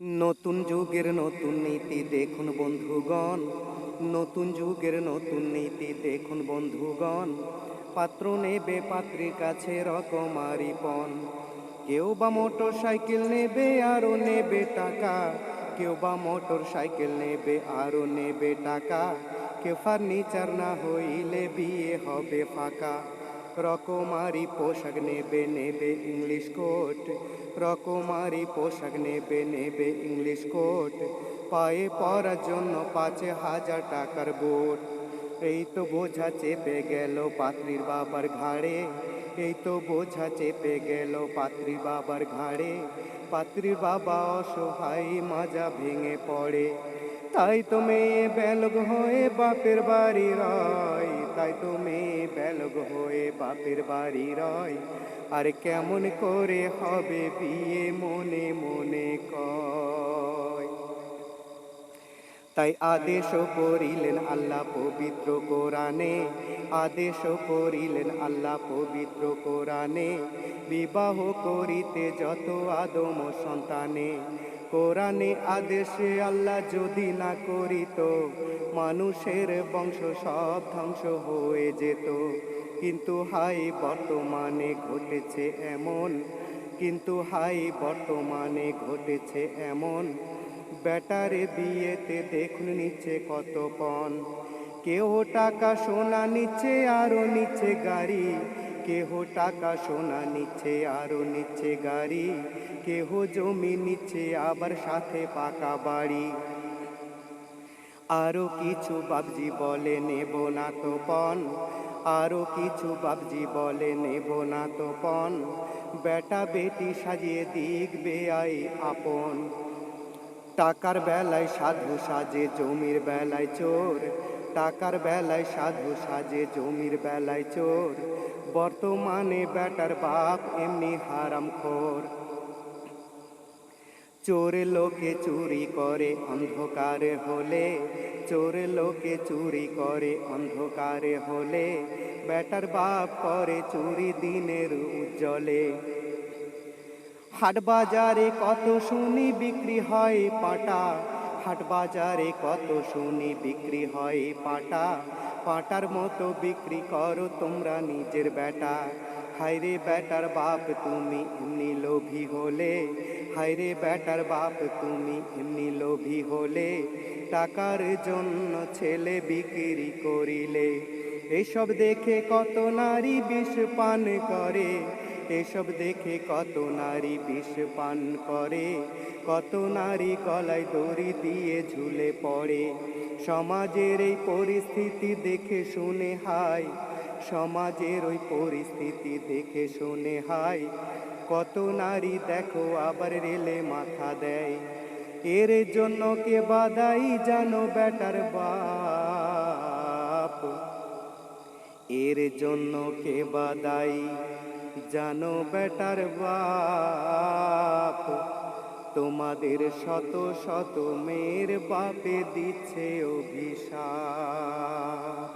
নতুন যুগের নতুন নীতি দেখুন বন্ধুগণ, নতুন যুগের নতুন নীতি দেখুন বন্ধুগণ। পাত্র নেবে পাত্রীর কাছে রকমারি পণ। কেউ বা মোটর সাইকেল নেবে আরো নেবে টাকা, কেউ বা মোটর সাইকেল নেবে আরো নেবে টাকা। কেউ ফার্নিচার না হইলে বিয়ে হবে ফাঁকা। রকমারি পোশাক নেবে নেবে ইংলিশ কোট, রকমারি পোশাক নেবে নেবে ইংলিশ কোট। পায়ে পরার জন্য ৫,০০০ টাকার বুট। এই তো বোঝা চেপে গেল পাত্রীর বাবার ঘাড়ে, এই তো বোঝা চেপে গেল পাত্রীর বাবার ঘাড়ে। পাত্রীর বাবা অসহায় মাজা ভেঙে পড়ে। তাই তো মেয়ে ব্যালগ হয়ে বাপের বাড়ি রয়, তাই তো মেয়ে ব্যালগ হয়ে বাপের বাড়ি রয়। আর কেমন করে হবে বিয়ে মনে মনে কয়। তাই আদেশ করিলেন আল্লাহ পবিত্র কোরআনে, আদেশ করিলেন আল্লাহ পবিত্র কোরআনে। বিবাহ করিতে যত আদম সন্তানে। কোরআনে আদেশে আল্লাহ যদি না করিত, মানুষের বংশ সব ধ্বংস হয়ে যেত। কিন্তু হাই বর্তমানে ঘটেছে এমন, কিন্তু হাই বর্তমানে ঘটেছে এমন। বেটারে বিয়েতে দেখুন নিচ্ছে কত পণ। কেহ টাকা সোনা নিচ্ছে আরো নিচ্ছে গাড়ি, কেহ টাকা সোনা নিচ্ছে আরো নিচ্ছে গাড়ি। কেহ জমি নিচ্ছে আবার সাথে পাকা বাড়ি। আরো কিছু বাবজি বলে নেব না তো পণ, আরো কিছু বাবজি বলে নেব না তো পণ। বেটা বেটি সাজিয়ে দিক বেআই আপন। টাকার বেলায় সাধু সাজে জমির বেলায় চোর, টাকার বেলায় সাধু সাজে জমির বেলায় চোর। বর্তমানে বেটার বাপ এমনি হারামখোর। চোর লোকে চুরি করে অন্ধকারে হলে, চোর লোকে চুরি করে অন্ধকারে হলে। বেটার বাপ করে চুরি দিনের উজ্জ্বলে। হাট বাজারে কত শুনি বিক্রি হয় পাটা, হাট বাজারে কত শুনি বিক্রি হয় পাটা। পাটার মতো বিক্রি করো তোমরা নিজের বেটা। হায়রে বেটার বাপ তুমি এমনি লোভী হলে, হায়রে বেটার বাপ তুমি এমনি লোভী হলে। টাকার জন্য ছেলে বিক্রি করিলে। এসব দেখে কত নারী বিষ পান করে, এসব দেখে কত নারী বিষ পান করে। কত নারী গলায় দড়ি দিয়ে ঝুলে পড়ে। সমাজের এই পরিস্থিতি দেখে শুনে হায়, সমাজের ওই পরিস্থিতি দেখে শুনে হায়। কত নারী দেখো আবার রেলে মাথা দেয়। এর জন্য কে বাদাই জানো বেটার বাপ, এর জন্য কে বাদাই জানো বেটার বাপ। তোমাদের শত শত মেয়ের বাপে দিচ্ছে অভিশাপ।